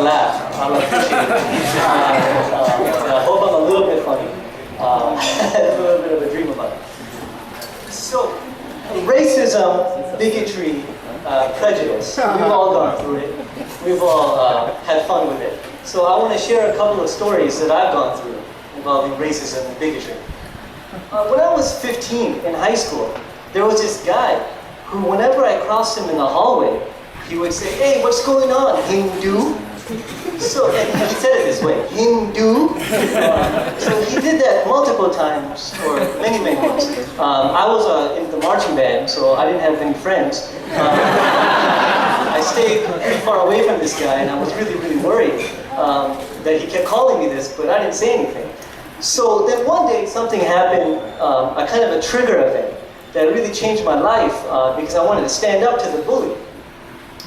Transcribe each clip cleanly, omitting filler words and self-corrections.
laugh. I'll appreciate it. I hope I'm a little bit funny. A little bit of a dream about it. So, racism, bigotry, prejudice. We've all gone through it. We've all had fun with it. So I want to share a couple of stories that I've gone through involving racism and bigotry. When I was 15 in high school, there was this guy who, whenever I crossed him in the hallway, he would say, "Hey, what's going on, Hindu?" So, and he said it this way, Hindu. So he did that multiple times for many, many months. I was in the marching band, so I didn't have any friends. I stayed pretty far away from this guy, and I was really, really worried that he kept calling me this, but I didn't say anything. So then one day something happened, a kind of a trigger event that really changed my life because I wanted to stand up to the bully.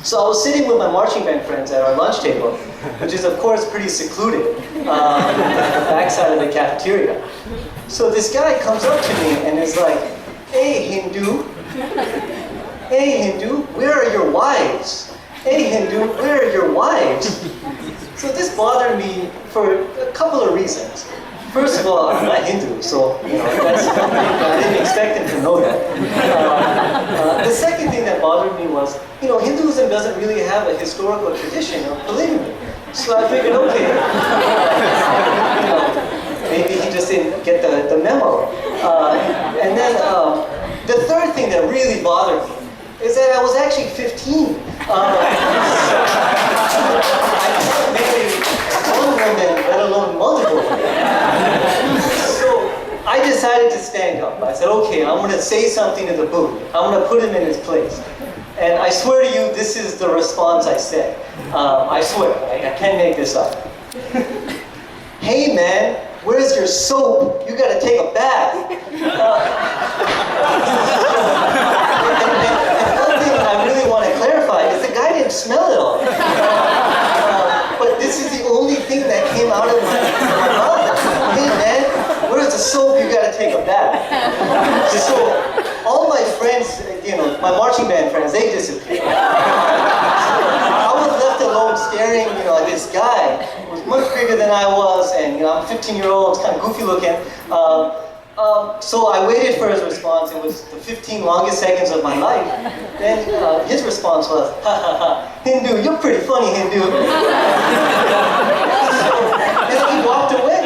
So I was sitting with my marching band friends at our lunch table, which is of course pretty secluded, at the backside of the cafeteria. So this guy comes up to me and is like, "Hey Hindu, hey Hindu, where are your wives? Hey Hindu, where are your wives?" So this bothered me for a couple of reasons. First of all, I'm not Hindu, so that's something I didn't expect him to know that. The second thing that bothered me was, Hinduism doesn't really have a historical tradition of polygamy. So I figured, okay, maybe he just didn't get the memo. And then the third thing that really bothered me is that I was actually 15. I can't marry one woman, let alone multiple women. So I decided to stand up. I said, okay, I'm going to say something to the bully. I'm going to put him in his place. And I swear to you, this is the response I said. I swear, I can't make this up. "Hey man, where's your soap? You got to take a bath." I really want to clarify is the guy didn't smell it all. But this is the only thing that came out of my mouth. "Hey man, where's the soap? You gotta take a bath." So all my friends, my marching band friends, they disappeared. So I was left alone staring, at this guy who was much bigger than I was, and I'm a 15-year-old, kind of goofy looking. So I waited for his response. It was the 15 longest seconds of my life. Then his response was, "Ha ha ha, Hindu, you're pretty funny, Hindu." And he walked away.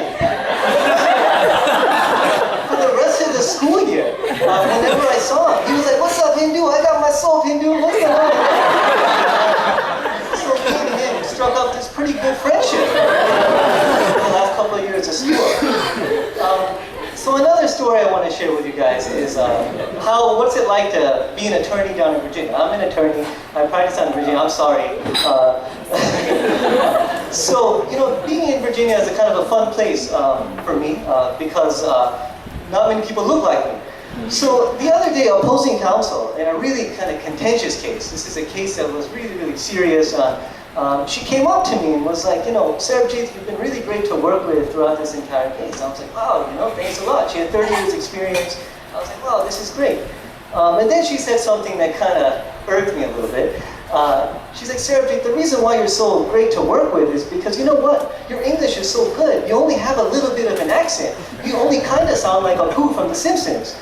For the rest of the school year, whenever I saw him, he was like, "What's up, Hindu? I got my soap, Hindu. What's going on?" So me and him struck up this pretty good friendship for the last couple of years of school. So another story I want to share with you guys is what's it like to be an attorney down in Virginia. I'm an attorney. I practice down in Virginia. I'm sorry. So, being in Virginia is a kind of a fun place for me because not many people look like me. So the other day, opposing counsel in a really kind of contentious case. This is a case that was really, really serious. She came up to me and was like, "Sarabjeet, you've been really great to work with throughout this entire case." I was like, "Wow, thanks a lot." She had 30 years experience. I was like, "Wow, this is great." And then she said something that kind of irked me a little bit. She's like, "Sarabjeet, the reason why you're so great to work with is because you know what? Your English is so good. You only have a little bit of an accent. You only kind of sound like Apu from The Simpsons."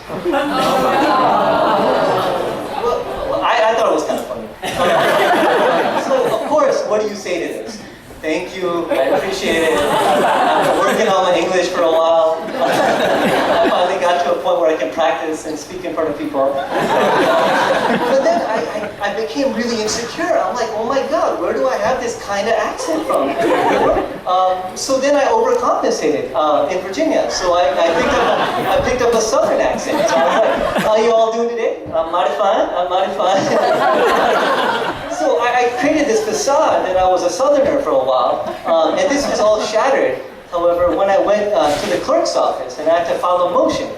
Well, I thought it was kind of funny. So, of course, what do you say to this? "Thank you, I appreciate it. I've been working on my English for a while. I finally got to a point where I can practice and speak in front of people." But then I became really insecure. I'm like, "Oh my God, where do I have this kind of accent from?" So then I overcompensated in Virginia. So I picked up a Southern accent. So I was like, "How you all doing today? I'm mighty fine. I'm mighty fine." So I created this facade that I was a Southerner for a while, and this was all shattered. However, when I went to the clerk's office and I had to file a motion,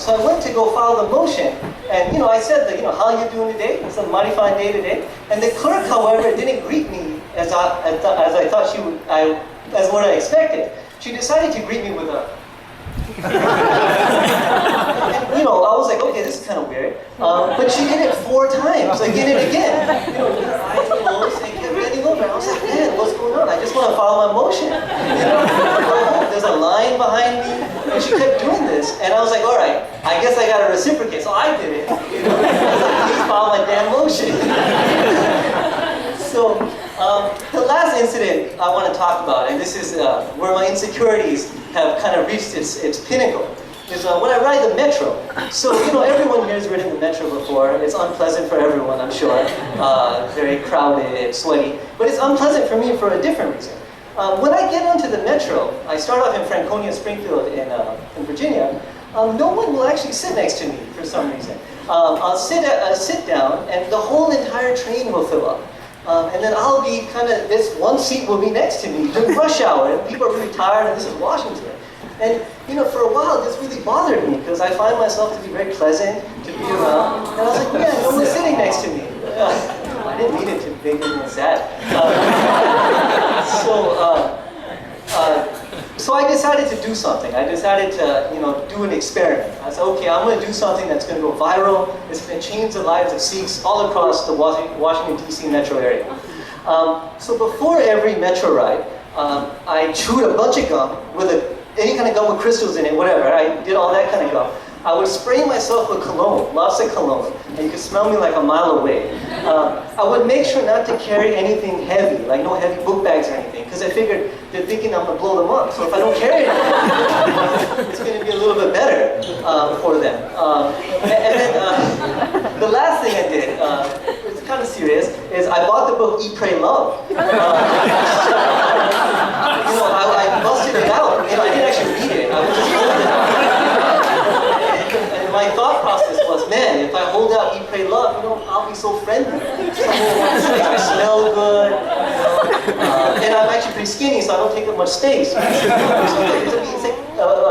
so I went to go file the motion, and I said that, "How are you doing today? It's a mighty fine day today." And the clerk, however, didn't greet me as I thought she would, as what I expected. She decided to greet me with a. And, I was like, okay, this is kind of weird. But she did it 4 times, again and again. Her eyes closed and kept bending over. I was like, man, what's going on? just want to follow my motion. You know, there's a line behind me, and she kept doing this, and I was like, all right, I guess I got to reciprocate, so I did it. You know, I was like, please follow my damn motion. So the last incident I want to talk about, and this is where my insecurities have kind of reached its pinnacle, is when I ride the metro. So, you know, everyone here has ridden the metro before. It's unpleasant for everyone, I'm sure. Very crowded and sweaty. But it's unpleasant for me for a different reason. When I get onto the metro, I start off in Franconia, Springfield in Virginia, no one will actually sit next to me for some reason. I'll sit down, and the whole entire train will fill up. And then I'll be this one seat will be next to me during rush hour, and people are really tired, and this is Washington. And, you know, for a while, this really bothered me, because I find myself to be very pleasant to be around. And I was like, man, no one's sitting next to me. I didn't mean it to make anyone sad. So I decided to do something. I decided to, you know, do an experiment. I said, okay, I'm going to do something that's going to go viral. It's going to change the lives of Sikhs all across the Washington, D.C. metro area. So before every metro ride, I chewed a bunch of gum with any kind of gum with crystals in it, whatever. I did all that kind of gum. I would spray myself with cologne, lots of cologne, and you could smell me like a mile away. I would make sure not to carry anything heavy, like no heavy book bags or anything, because I figured they're thinking I'm going to blow them up. So if I don't carry anything, it's going to be a little bit better for them. And then the last thing I did, it's kind of serious, is I bought the book Eat, Pray, Love. You know, I busted it out. You know, I didn't actually read it. I was just holding it out. And my thought process was, man, if I hold out Eat, Pray, Love, you know, I'll be so friendly. I smell good. And I'm actually pretty skinny, so I don't take up much space. So it's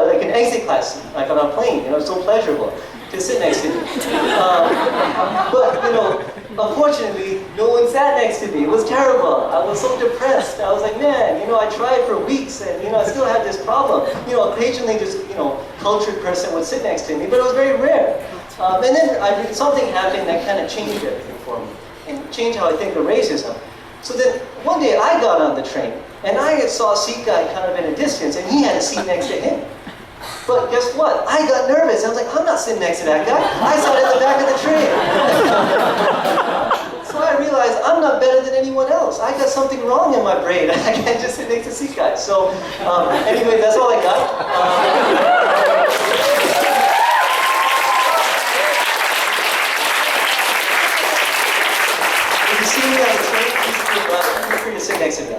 like an exit class seat, like on a plane. You know, it's so pleasurable to sit next to me. But, you know, unfortunately, no one sat next to me. It was terrible. I was so depressed. I was like, man, you know, I tried for weeks, and, you know, I still had this problem. You know, occasionally this, you know, cultured person would sit next to me, but it was very rare. And then something happened that kind of changed everything for me, and changed how I think of racism. So then, one day I got on the train, and I saw a Sikh guy kind of in a distance, and he had a seat next to him. But guess what? I got nervous. I was like, I'm not sitting next to that guy. I sat in the back of the train. So I realized I'm not better than anyone else. I got something wrong in my brain. I can't just sit next to Sikh guys. So anyway, that's all I got. If you see me on the train, please feel free to sit next to me.